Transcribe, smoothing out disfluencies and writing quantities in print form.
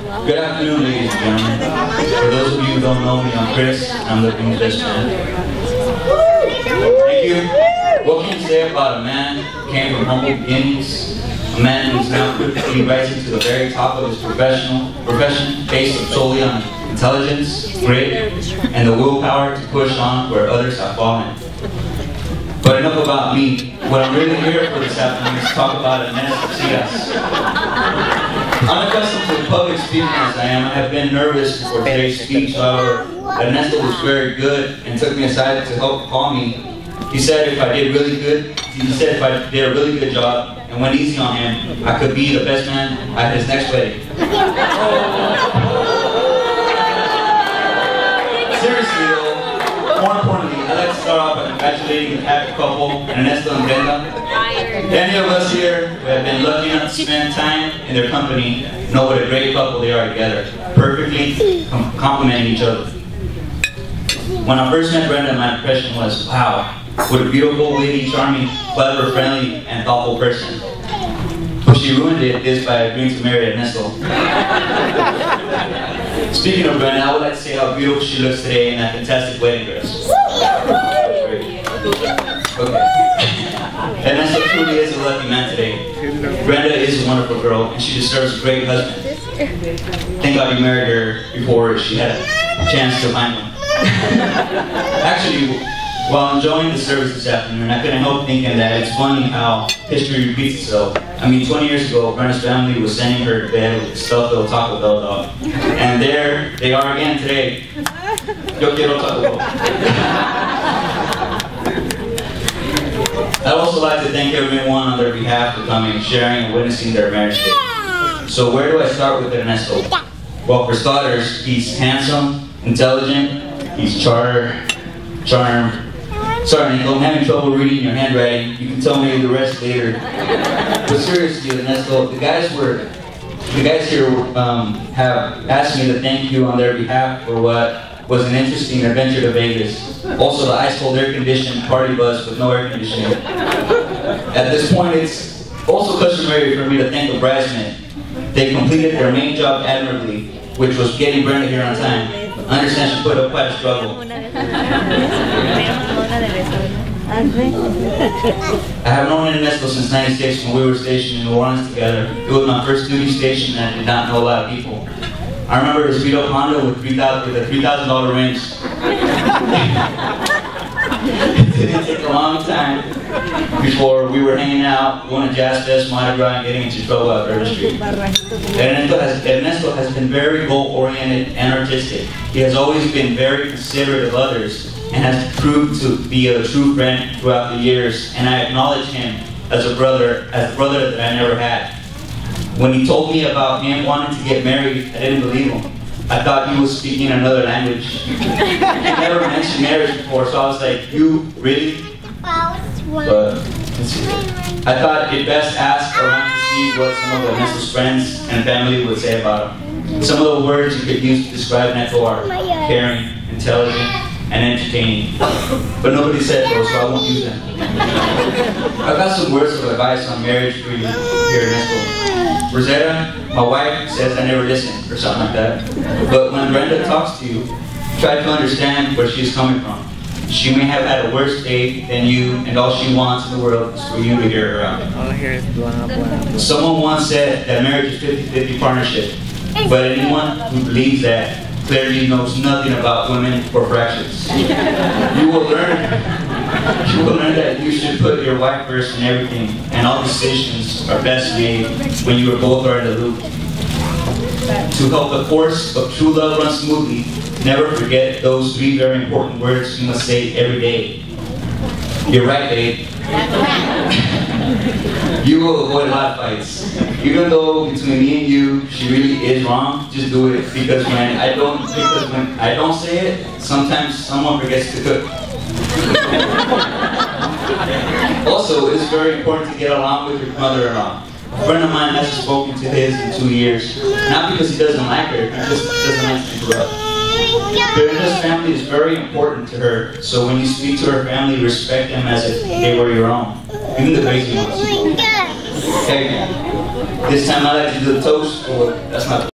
Good afternoon, ladies and gentlemen. For those of you who don't know me, I'm Chris, and I'm the Groomsman best man. Thank you. What can you say about a man who came from humble beginnings, a man who is now quickly rising to the very top of his profession, based solely on intelligence, grit, and the willpower to push on where others have fallen? But enough about me. What I'm really here for this afternoon is to talk about ERNESTO'S. Unaccustomed to public speaking as I am, I have been nervous before today's speech. However, Ernesto was very good and took me aside to help calm me. He said if I did a really good job and went easy on him, I could be the best man at his next wedding. Seriously though, more importantly, I'd like to start off by congratulating the happy couple, Ernesto and Brenda. Any of us here who have been lucky enough to spend time in their company know what a great couple they are together, perfectly complementing each other. When I first met Brenda, my impression was, wow, what a beautiful, witty, charming, clever, friendly, and thoughtful person. But she ruined it by agreeing to marry Ernesto. Speaking of Brenda, I would like to say how beautiful she looks today in that fantastic wedding dress. Okay. Ernesto truly is a lucky man today. Brenda is a wonderful girl, and she deserves a great husband. Thank God you married her before she had a chance to find one. Actually, while enjoying the service this afternoon, I couldn't help thinking that it's funny how history repeats itself. I mean, 20 years ago, Brenda's family was sending her to bed with a stuffed little Taco Bell dog. And there they are again today. Yo quiero Taco Bell. I'd also like to thank everyone on their behalf for coming, sharing, and witnessing their marriage day. So where do I start with Ernesto? Well, for starters, he's handsome, intelligent, he's charmed. Sorry, Nico, I'm having trouble reading your handwriting. You can tell me the rest later. But seriously, Ernesto, the guys here have asked me to thank you on their behalf for what was an interesting adventure to Vegas. Also, the ice-cold air-conditioned party bus with no air conditioning. At this point, it's also customary for me to thank the bridesmen. They completed their main job admirably, which was getting Brenda here on time. I understand she put up quite a struggle. I have known Ernesto since '96 when we were stationed in New Orleans together. It was my first duty station and I did not know a lot of people. I remember his beat-up Honda with the $3,000 rims. It didn't take a long time before we were hanging out, going to Jazz Fest, Mardi Gras, and getting into trouble out there on the street. Ernesto has been very goal-oriented and artistic. He has always been very considerate of others and has proved to be a true friend throughout the years, and I acknowledge him as a brother that I never had. When he told me about him wanting to get married, I didn't believe him. I thought he was speaking another language. He never mentioned marriage before, so I was like, you, really? But, let's see. I thought it best ask around to see what some of Ernesto's friends and family would say about him. Some of the words you could use to describe Neto are caring, intelligent, and entertaining. But nobody said those, so I won't use them. I've got some words of advice on marriage for you here, Ernesto. Rosetta, my wife, says I never listen, or something like that. But when Brenda talks to you, try to understand where she's coming from. She may have had a worse day than you, and all she wants in the world is for you to hear her out. Someone once said that marriage is a 50-50 partnership, but anyone who believes that clearly knows nothing about women or fractions. You will learn that you should put your wife first in everything, and all decisions are best made when you both are in the loop. To help the course of true love run smoothly, never forget those 3 very important words you must say every day. You're right, babe. You will avoid a lot of fights. Even though between me and you, she really is wrong, just do it. Because when I don't say it, sometimes someone forgets to cook. Also, it's very important to get along with your mother-in-law. A friend of mine hasn't spoken to his in 2 years. Not because he doesn't like her, he just doesn't like to interrupt. Brenda's family is very important to her, so when you speak to her family, respect them as if they were your own. Even the crazy ones. Okay, this time I like to do the toast, or that's not